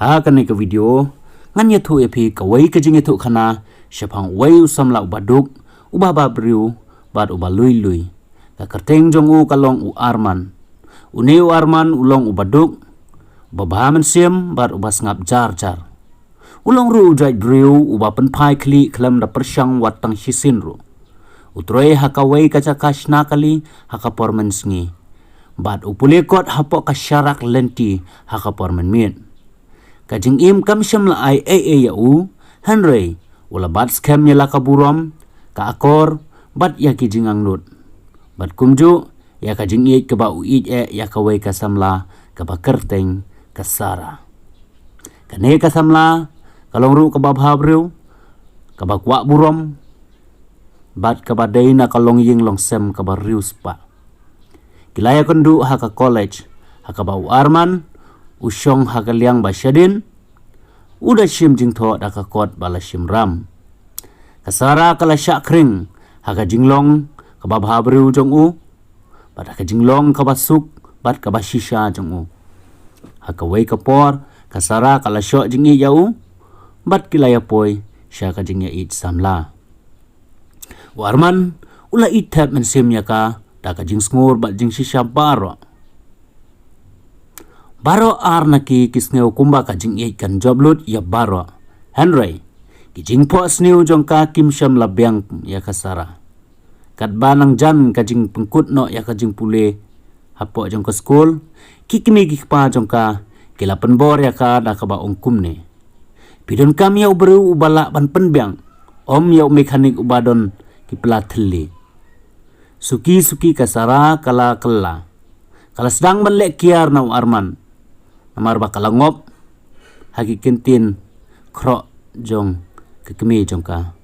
ha kan ni ka video ngan ya thu epi ka wei ka jing ya thu khana shapang wei usam la ubaduk uba ba briu bad uba lui lui ka kerteng jong u kalong u arman uneu arman ulong ubaduk babaman sim bad uba ngap jar jar ulong ru jai briu uba pen pai kli klam da persyang watang hisin ru utroe hakawai kaca kasna kali hakapor mensngi bad upule kot hapo kasyarak lenti hakapor menmien kajing im kam syam la ai ya u Henry ula bad scam nya la kaburom ka akor bad ya ki jingang lut bad kumju ya kajing i ke ba u ya kawai kasamla ka bakerteng kasara kane kasamla kalong ru ka babhabriu ka bakwa burom bat kabadai na kalong ying long sem kabarius pa kilaya kundu haka college haka bau arman usyong haka liang basyadin uda shim jing tho daka kot bala shim ram kasara kala syakring haka jinglong kababhabriu jong u bat haka jinglong kabasuk bat kabashisha jong u haka wei kapor kasara kala syok jingi jau bat kilaya poi syaka jingya it samla warman ula itap mensim yaka daka jing sngur bat jing shisha baro arnaki kisneu kumba ka jing yai kan joblut ya baro Henry ki jing po sneu jongka kim syam labyang ya kasara kat banang jan ka jing pengkut no ya ka jing pule hapo jong ka school kikimi kikpa jongka kila penbor ya ka daka ba ongkum ne pidon kam ya ubru ubala ban penbyang om ya mekanik ubadon ki pelathli suki kasara kala sedang menlek kiar nau arman namar bakala ngop haki kentin kro jong kekemi jongka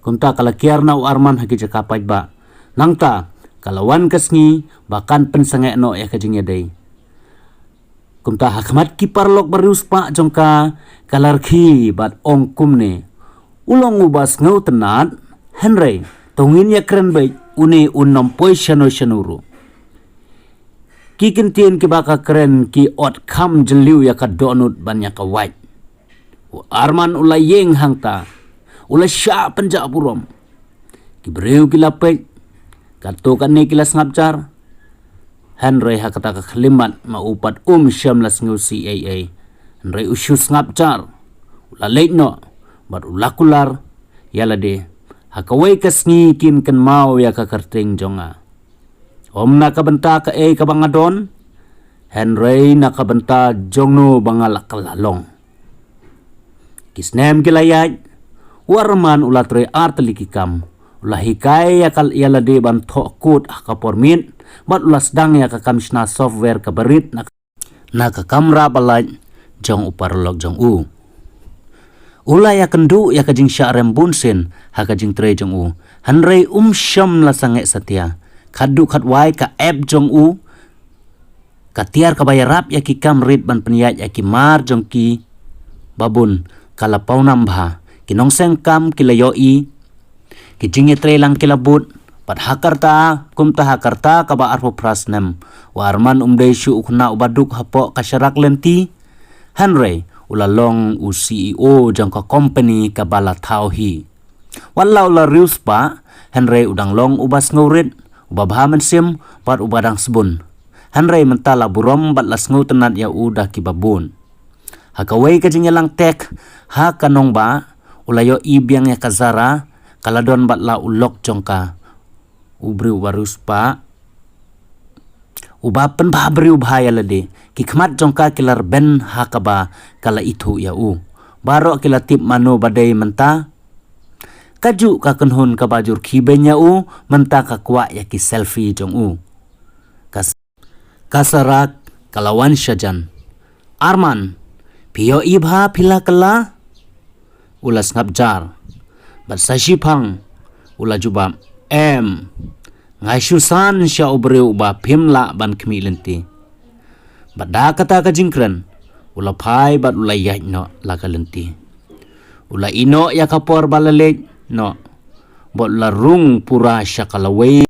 kumta kala kiar nau arman haki jakapaj ba nangta kalawan kesngi bakan pensange no ya kajingnya dei kumta hakmat ki parlok barius pa jongka kalarki bat ong kumne ulong ubas ngau tenat Henry tongin ya keren baik une unom poi shanuru kikin tien ki baka keren ki ot kam jeliu ya ka donut banyak ka white arman ula yeng hangta ula sya penja burom ki breu ki lapek kato kan ne kilas ngapcar Henry hakata ka khlimat maupat syam las ngau CAA Henry usyus ngapcar ula late no bat ulakular yala de hakawai kasngi kin kan mau ya ka kerting jonga om na kabenta ka ka bangadon Henry na kabenta jongno bangalak kalalong kisnem kilayaj warman ulatre artelikikam ulahikai ya kal yala de ban thokut akapormin bat ulas dang ya ka kamishna software ka berit na ka kamera balaj jong uparlog jong u ula ya kendu ya kajing syarem bunsin ha kajing tre jong u Henry syam la sange satya khadu khatwai ka app jong u katiar ka bayarap ya ki kamrit ban penyat ya ki mar jong ki babun kala paunam bha kinong seng kam kilayoi ki jing tre lang kilabut pat hakarta kumta hakarta ka ba arpo prasnem warman umdei syu ukna ubaduk hapo kasyarak lenti Henry ulalong u CEO jangka company kabala tauhi walau la rius pa Henry udang long ubas ngaurit ubabhaman sim pat ubadang sebun Henry mentala burom bat las ngau tenat ya udah kibabun hakawai kajinyalang tek ha kanong ba ulayo ibyang ya kazara kaladon bat la ulok jongka ubri warus pa uba pen bhabri ubhaya lade kikmat jongka kilar ben hakaba kala itu ya u baro kila tip mano badai menta kaju ka kenhun ka bajur khibenya u menta ka kwa ya ki selfie jong u kasarak kalawan syajan arman pio ibha pila kala ulas ngabjar barsashipang ula jubam ngai syusan sya ubreu ba pimla ban kemi lenti bada kata ka jingkran ula pai bat ula yaj no la ka lenti ula ino ya kapor balalek no bot la rung pura sya kalawai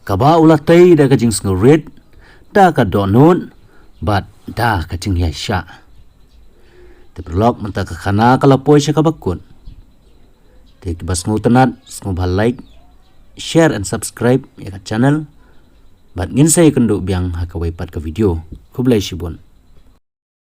kaba ula tai da ka jing sngurit da ka donut bat da ka jing ya sya Te berlok menta ka khana kala poi sya ka bakun. Te kibas ngutanat ngubal like, share and subscribe ya ka channel. Bat ngin saya kenduk biang hakawai pat ka video. Kublai shibun.